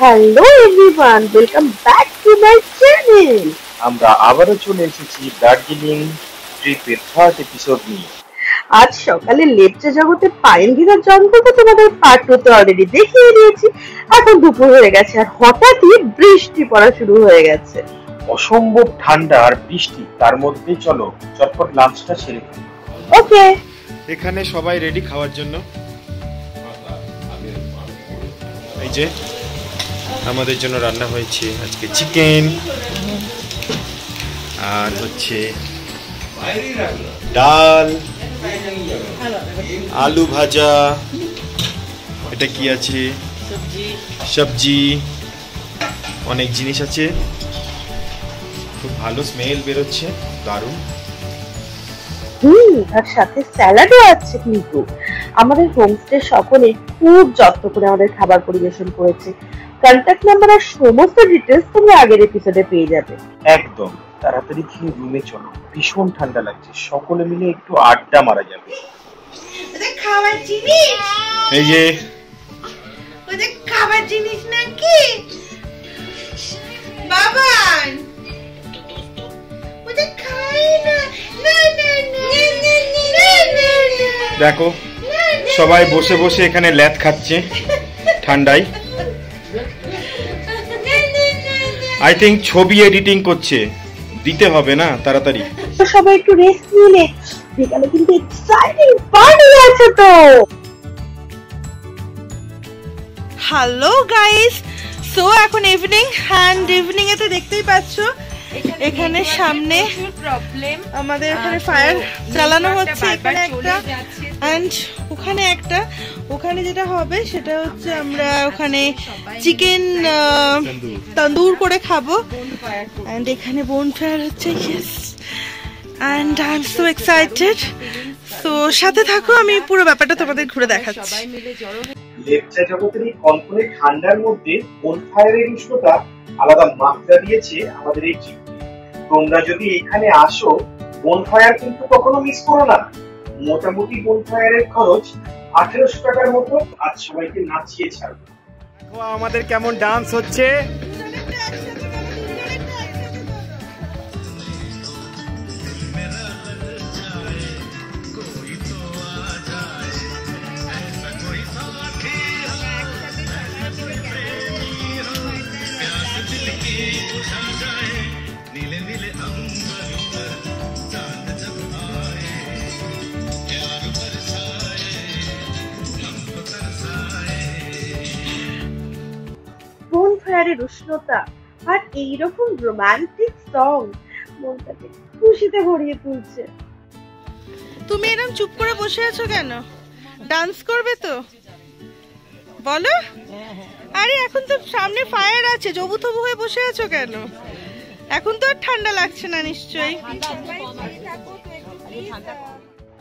Hello everyone, welcome back to my channel. আমরা আবারও চলে এসেছি দার্জিলিং ট্রিপের থার্ড এপিসোড নিয়ে। আজ সকালে লেপচা জগতে পায়েল ঘেরার জঙ্গলকে তোমাদের পার্ট 2 তে অলরেডি দেখিয়ে দিয়েছি। এখন দুপুর হয়ে গেছে আর হঠাৎই বৃষ্টি পড়া শুরু হয়ে গেছে। অসম্ভব ঠান্ডা আর বৃষ্টি, তার মধ্যে চলো চটপট লাঞ্চটা সেরে ফেলি। ওকে, এখানে সবাই রেডি খাওয়ার জন্য। এই যে আমাদের জন্য রান্না হয়েছে আজকে চিকেন, আর হচ্ছে ডাল, আলু ভাজা, এটা কি আছে সবজি, অনেক জিনিস আছে। খুব ভালো স্মেল বেরোচ্ছে, দারুণ। আর সাথে স্যালাডও আছে। কিন্তু আমাদের হোমস্টে সকলে খুব যত্ন করে আমাদের খাবার পরিবেশন করেছে। কন্ট্যাক্ট নাম্বার আর সমস্ত ডিটেলস তোমরা আগের এপিসোডে পেয়ে যাবে। একদম, তাড়াতাড়ি খেয়ে রুমে চলো, ভীষণ ঠান্ডা লাগছে। সকলে মিলে একটু আড্ডা মারা যাবে। খাবার জিনিস, এই যে ওদের খাবার জিনিস নাকি বাবান, ওদের খাই না। না না না, দেখো সবাই বসে বসে এখানে ল্যাদ খাচ্ছে ঠান্ডায়। আই থিঙ্ক ছবি এডিটিং করছে, দিতে হবে না তাড়াতাড়ি। সবাই একটু রেস্ট নিলে বিকালে কিন্তু এক্সাইটিং পার্টি আছে তো। হ্যালো গাইস, সো এখন ইভিনিং, অ্যান্ড ইভিনিং এ তো দেখতেই পাচ্ছ এখানে সামনে প্রবলেম, আমাদের এখানে ফায়ার চালানো হচ্ছে। এখানে একটা অ্যান্ড ওখানে একটা, ওখানে যেটা হবে সেটা হচ্ছে আমরা ওখানে চিকেন তন্দুর করে খাবো। অ্যান্ড এখানে বনফায়ার হচ্ছে, yes, and I am so excited. তো সাথে থাকো, আমি পুরো ব্যাপারটা তোমাদের ঘুরে দেখাচ্ছি। লেপচা জগতের এই কনকনে ঠান্ডার মধ্যে বনফায়ারের উষ্ণতা আলাদা মাত্রা দিয়েছে আমাদের এই ট্রিপ। তোমরা যদি এখানে আসো, বনফায়ার কিন্তু কখনো মিস করো না। মোটামুটি বনফায়ারের খরচ 1800 টাকার মতো। আজ সবাইকে নাচিয়ে ছাড়বো। আমাদের কেমন ডান্স হচ্ছে। বনফায়ারের উষ্ণতা আর এইরকম রোমান্টিক সং মনটাকে খুশিতে ভরিয়ে তুলছে। তুমি এরকম চুপ করে বসে আছো কেন? ডান্স করবে তো বলো। আরে এখন তো সামনে ফায়ার আছে, জবু তবু হয়ে বসে আছো কেন? এখন তো আর ঠান্ডা লাগছে না নিশ্চয়ই?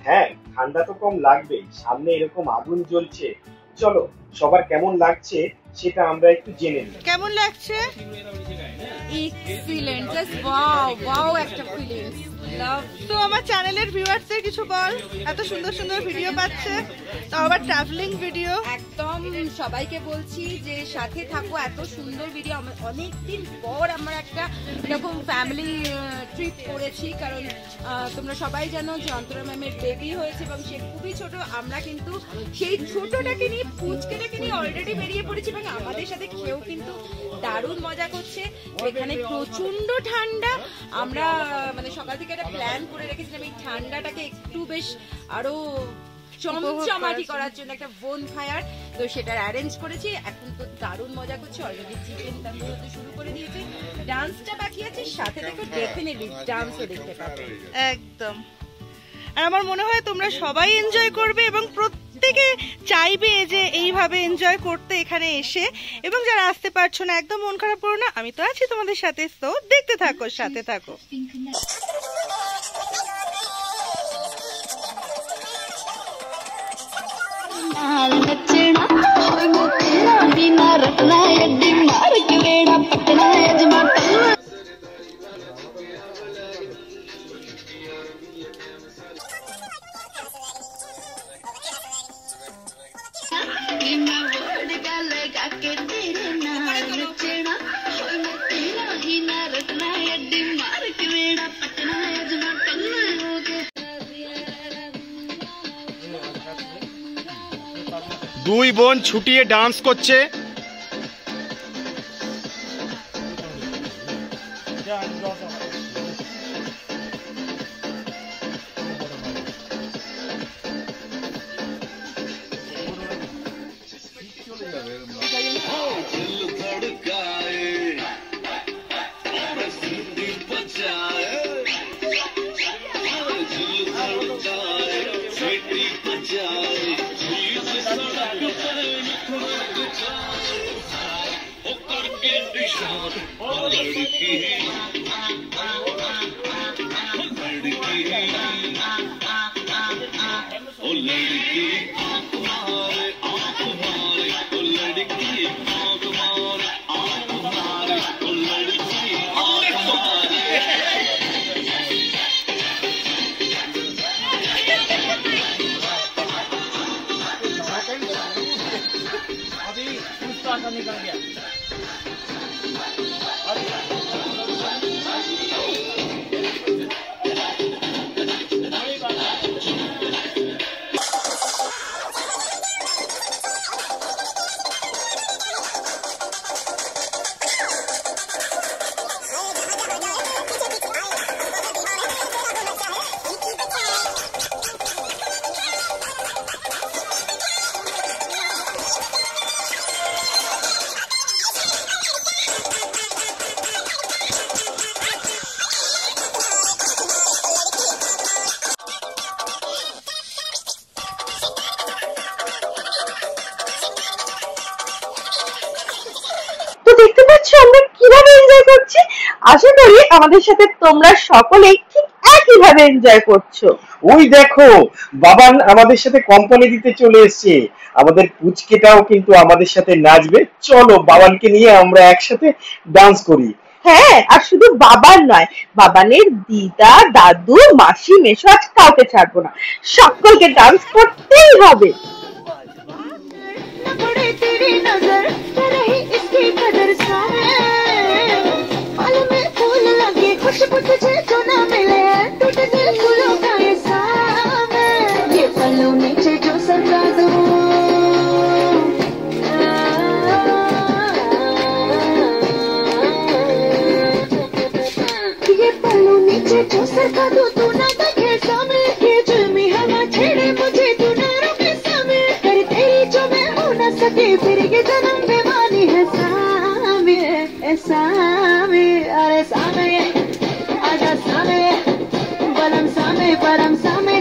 হ্যাঁ, ঠান্ডা তো কম লাগবেই, সামনে এরকম আগুন জ্বলছে। চলো সবার কেমন লাগছে সেটা আমরা একটু জেনে নিই। কেমন লাগছে? এক্সিলেন্ট, জাস্ট ওয়াও ওয়াও একটা ফিলিংস। লাভ। তো আমার চ্যানেলের ভিউয়ার্সদের কিছু বল, এত সুন্দর সুন্দর ভিডিও পাচ্ছে, তো আবার ট্রাভেলিং ভিডিও। একদম সবাইকে বলছি যে সাথে থাকো, এত সুন্দর ভিডিও। অনেকদিন পর আমরা একটা এরকম ফ্যামিলি ট্রিপ করেছি, কারণ তোমরা সবাই জানো যে অন্তরা ম্যামের বেবি হয়েছে এবং সে খুবই ছোট। আমরা কিন্তু সেই ছোটটাকে নিয়ে, পুচকেটাকে নিয়ে অলরেডি বেরিয়ে পড়েছি এবং আমাদের সাথে কেউ কিন্তু দারুণ মজা করছে। এখানে প্রচন্ড ঠান্ডা। আমরা মানে সকাল থেকে একটা প্ল্যান করে রেখেছিলাম এই ঠান্ডাটাকে একটু বেশ আরো চমচমাটি করার জন্য একটা বনফায়ার, তো সেটার অ্যারেঞ্জ করেছি। এখন তো দারুণ মজা করছি, অলরেডি চিকেন তন্দুর হতে শুরু করে দিয়েছি। ডান্সটা বাকি আছে, সাথে দেখো ডেফিনেটলি ডান্সও দেখতে পাবে। একদম। আর আমার মনে হয় তোমরা সবাই এনজয় করবে এবং প্রত্যেকে চাইবে যে এইভাবে এনজয় করতে এখানে এসে। এবং যারা আসতে পারছো না, একদম মন খারাপ করো না, আমি তো আছি তোমাদের সাথে। তো দেখতে থাকো, সাথে থাকো। দুই বোন ছুটিয়ে ডান্স করছে। আশা করি আমাদের সাথে তোমরা সকলেই ঠিক একইভাবে এনজয় করছো। ওই দেখো বাবান আমাদের সাথে কোম্পানি দিতে চলে এসেছে, আমাদের পুচকেটাও কিন্তু আমাদের সাথে নাচবে। চলো বাবানকে নিয়ে আমরা একসাথে ডান্স করি। হ্যাঁ, আর শুধু বাবার নয়, বাবানের দিদা, দাদু, মাসি, মেশো, আজ কাউকে ছাড়বো না, সকলকে ডান্স করতেই হবে। खुशबू तुझे जो ना मिले टूटे दिल फूलों का ये सामने ये पलों नीचे जो सजा दो ये पलों नीचे जो सजा दो तू ना देखे सामने ये जुल्मी हवा छेड़े मुझे तू ना रोके सामने कर तेरी जो मैं हो ना सके फिर ये जन्म बेमानी है सामने सामने अरे सामने But I'm sorry.